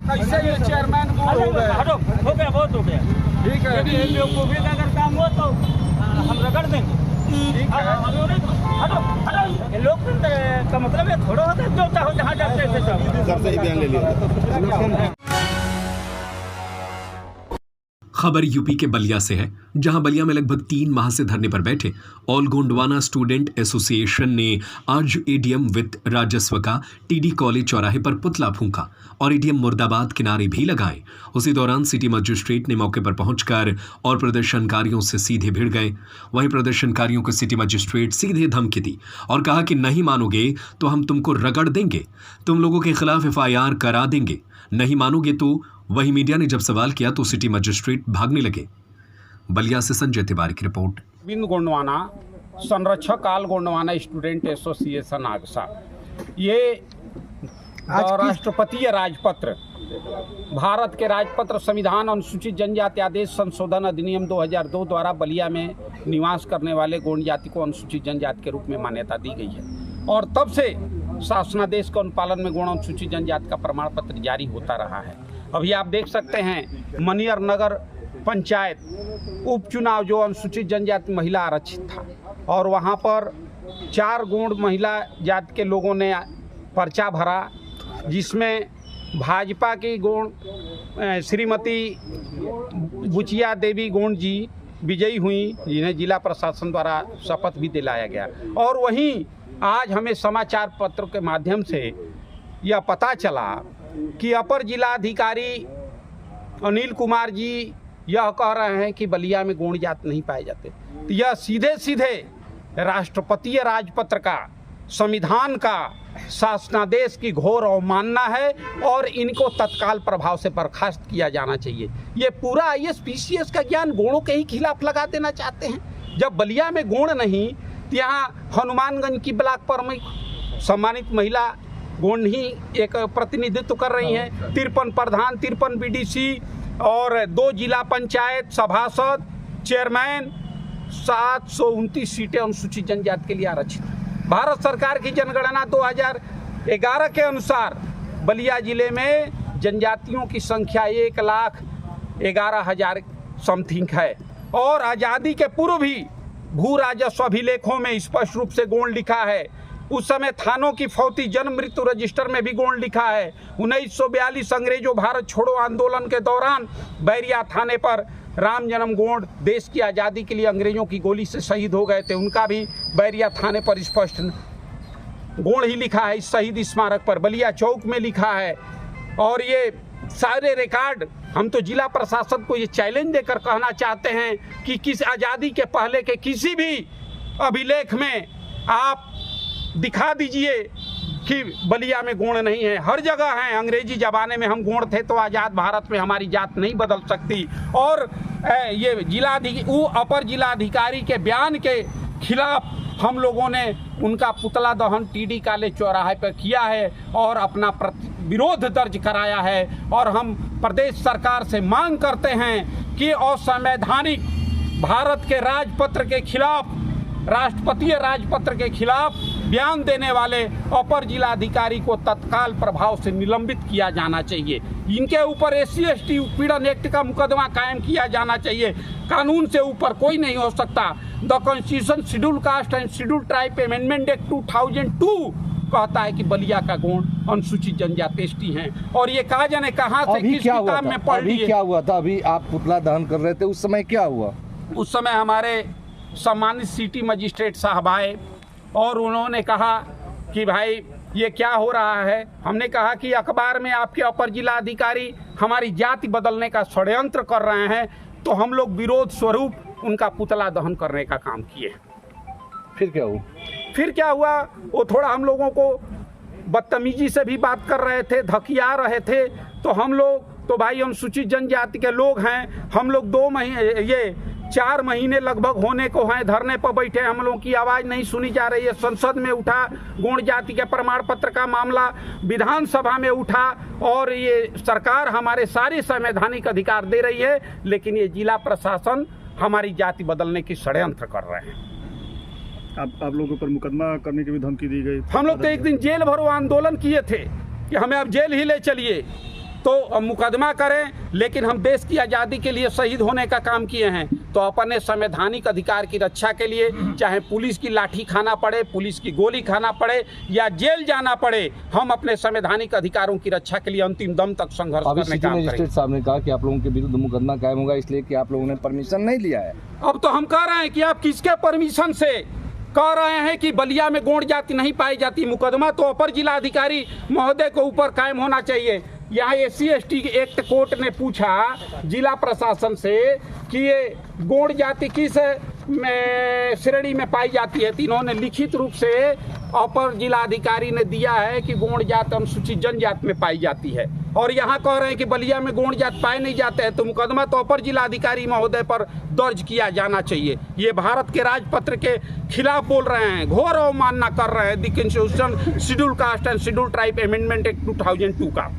कैसे ये chairman board हो गए? हो गया, बहुत हो गया। ठीक है, यदि इन लोगों का अगर काम हो तो हम रगड़ देंगे। ठीक है। ये लोकतंत्र का मतलब है थोड़ा होता है, जो चाहो जहाँ जाते थे सब सही बयान ले लिया। खबर यूपी के बलिया से है, जहां बलिया में लगभग 3 माह से धरने पर बैठे ऑल गोंडवाना स्टूडेंट एसोसिएशन ने आज एडीएम वित्त राजस्व का टीडी कॉलेज चौराहे पर पुतला फूंका और एडीएम मुर्दाबाद के नारे भी लगाए। उसी दौरान सिटी मजिस्ट्रेट ने मौके पर पहुंचकर और प्रदर्शनकारियों से सीधे भिड़ गए। वहीं प्रदर्शनकारियों को सिटी मजिस्ट्रेट सीधे धमकी दी और कहा कि नहीं मानोगे तो हम तुमको रगड़ देंगे, तुम लोगों के खिलाफ एफआईआर करा देंगे, नहीं मानोगे तो। वहीं मीडिया ने जब सवाल किया तो सिटी मजिस्ट्रेट भागने लगे। बलिया से संजय तिवारी की रिपोर्ट। बिंद गोंडवाना संरक्षक ऑल गोंडवाना स्टूडेंट एसोसिएशन आगसा, ये राष्ट्रपतीय राजपत्र भारत के राजपत्र संविधान अनुसूचित जनजाति आदेश संशोधन अधिनियम 2002 द्वारा बलिया में निवास करने वाले गोंड जाति को अनुसूचित जनजाति के रूप में मान्यता दी गई है और तब से शासनादेश के अनुपालन में गोंड अनुसूचित जनजाति का प्रमाण पत्र जारी होता रहा है। अभी आप देख सकते हैं मनियर नगर पंचायत उपचुनाव जो अनुसूचित जनजाति महिला आरक्षित था और वहाँ पर 4 गोंड महिला जाति के लोगों ने पर्चा भरा, जिसमें भाजपा की गोंड श्रीमती बुचिया देवी गोंड जी विजयी हुई, जिन्हें जिला प्रशासन द्वारा शपथ भी दिलाया गया। और वहीं आज हमें समाचार पत्र के माध्यम से यह पता चला कि अपर जिलाधिकारी अनिल कुमार जी यह कह रहे हैं कि बलिया में गोंड जात नहीं पाए जाते। तो यह सीधे सीधे राष्ट्रपतीय राजपत्र का, संविधान का, शासनादेश की घोर अवमानना है और इनको तत्काल प्रभाव से बर्खास्त किया जाना चाहिए। ये पूरा IAS PCS का ज्ञान गोंडों के ही खिलाफ लगा देना चाहते हैं। जब बलिया में गोंड नहीं तो यहाँ हनुमानगंज की ब्लॉक प्रमुख सम्मानित महिला गोंड ही एक प्रतिनिधित्व कर रही हैं। 53 प्रधान, 53 BDC और 2 जिला पंचायत सभासद, चेयरमैन, 729 सीटें अनुसूचित जनजाति के लिए आरक्षित। भारत सरकार की जनगणना 2011 के अनुसार बलिया जिले में जनजातियों की संख्या 1,11,000 समथिंग है और आज़ादी के पूर्व भी भू राजस्व अभिलेखों में स्पष्ट रूप से गोंड लिखा है। उस समय थानों की फौती जन्म मृत्यु रजिस्टर में भी गोंड लिखा है। 1942 अंग्रेजों भारत छोड़ो आंदोलन के दौरान बैरिया थाने पर राम जन्म गोंड देश की आज़ादी के लिए अंग्रेजों की गोली से शहीद हो गए थे, उनका भी बैरिया थाने पर स्पष्ट गोंड ही लिखा है। इस शहीद स्मारक पर बलिया चौक में लिखा है। और ये सारे रिकॉर्ड हम तो जिला प्रशासन को ये चैलेंज देकर कहना चाहते हैं कि किस आज़ादी के पहले के किसी भी अभिलेख में आप दिखा दीजिए कि बलिया में गोंड नहीं है। हर जगह है। अंग्रेजी ज़माने में हम गोंड थे तो आज़ाद भारत में हमारी जात नहीं बदल सकती। और ये अपर जिलाधिकारी के बयान के खिलाफ हम लोगों ने उनका पुतला दहन टीडी कॉलेज चौराहे पर किया है और अपना विरोध दर्ज कराया है। और हम प्रदेश सरकार से मांग करते हैं कि असंवैधानिक भारत के राजपत्र के खिलाफ, राष्ट्रपतीय राजपत्र के खिलाफ बयान देने वाले अपर जिलाधिकारी को तत्काल प्रभाव से निलंबित किया जाना चाहिए। इनके ऊपर SC/ST उत्पीड़न एक्ट का मुकदमा कायम किया जाना चाहिए। कानून से ऊपर कोई नहीं हो सकता। The constitution schedule caste and schedule tribe amendment act 2002 कहता है कि बलिया का गोंड अनुसूचित जनजाति ST हैं। और ये कहा जाने कहाँ से किस किताब में पढ़ लिए। क्या हुआ था? अभी आप पुतला दहन कर रहे थे, उस समय क्या हुआ? उस समय हमारे सम्मानित सिटी मजिस्ट्रेट साहब आए और उन्होंने कहा कि भाई ये क्या हो रहा है। हमने कहा कि अखबार में आपके अपर जिलाधिकारी हमारी जाति बदलने का षड्यंत्र कर रहे हैं, तो हम लोग विरोध स्वरूप उनका पुतला दहन करने का काम किए। फिर क्या हुआ? फिर क्या हुआ, वो थोड़ा हम लोगों को बदतमीजी से भी बात कर रहे थे, धकिया रहे थे। तो हम लोग तो भाई अनुसूचित जनजाति के लोग हैं, हम लोग 4 महीने लगभग होने को हैं धरने पर बैठे। हम लोगों की आवाज़ नहीं सुनी जा रही है। संसद में उठा गोंड जाति के प्रमाण पत्र का मामला, विधानसभा में उठा और ये सरकार हमारे सारे संवैधानिक अधिकार दे रही है, लेकिन ये जिला प्रशासन हमारी जाति बदलने की षड्यंत्र कर रहे हैं। आप लोगों पर मुकदमा करने की भी धमकी दी गई। हम लोग तो एक दिन जेल भरो आंदोलन किए थे कि हमें अब जेल ही ले चलिए। तो मुकदमा करें, लेकिन हम देश की आज़ादी के लिए शहीद होने का काम किए हैं तो अपने संवैधानिक अधिकार की रक्षा के लिए चाहे पुलिस की लाठी खाना पड़े, पुलिस की गोली खाना पड़े या जेल जाना पड़े, हम अपने संवैधानिक अधिकारों की रक्षा के लिए अंतिम दम तक संघर्ष अभी करने सिटी का काम मजिस्ट्रेट करेंगे। साहब ने कहा कि आप लोगों के विरुद्ध मुकदमा कायम होगा इसलिए कि आप लोगों ने परमिशन नहीं लिया है। अब तो हम कह रहे हैं कि आप किसके परमिशन से कह रहे हैं कि बलिया में गौंड जाति नहीं पाई जाती? मुकदमा तो अपर जिलाधिकारी महोदय के ऊपर कायम होना चाहिए। यहाँ SC/ST एक्ट कोर्ट ने पूछा जिला प्रशासन से कि ये गौंड जाति किस श्रेणी में पाई जाती है, तो इन्होंने लिखित रूप से अपर जिलाधिकारी ने दिया है कि गौंड जात अनुसूचित जनजाति में पाई जाती है। और यहाँ कह रहे हैं कि बलिया में गौंड जात पाए नहीं जाते हैं, तो मुकदमा तो अपर जिलाधिकारी महोदय पर दर्ज किया जाना चाहिए। ये भारत के राजपत्र के खिलाफ बोल रहे हैं, घोर अवमानना कर रहे हैं the constitution schedule caste and schedule tribe amendment act 2002 का।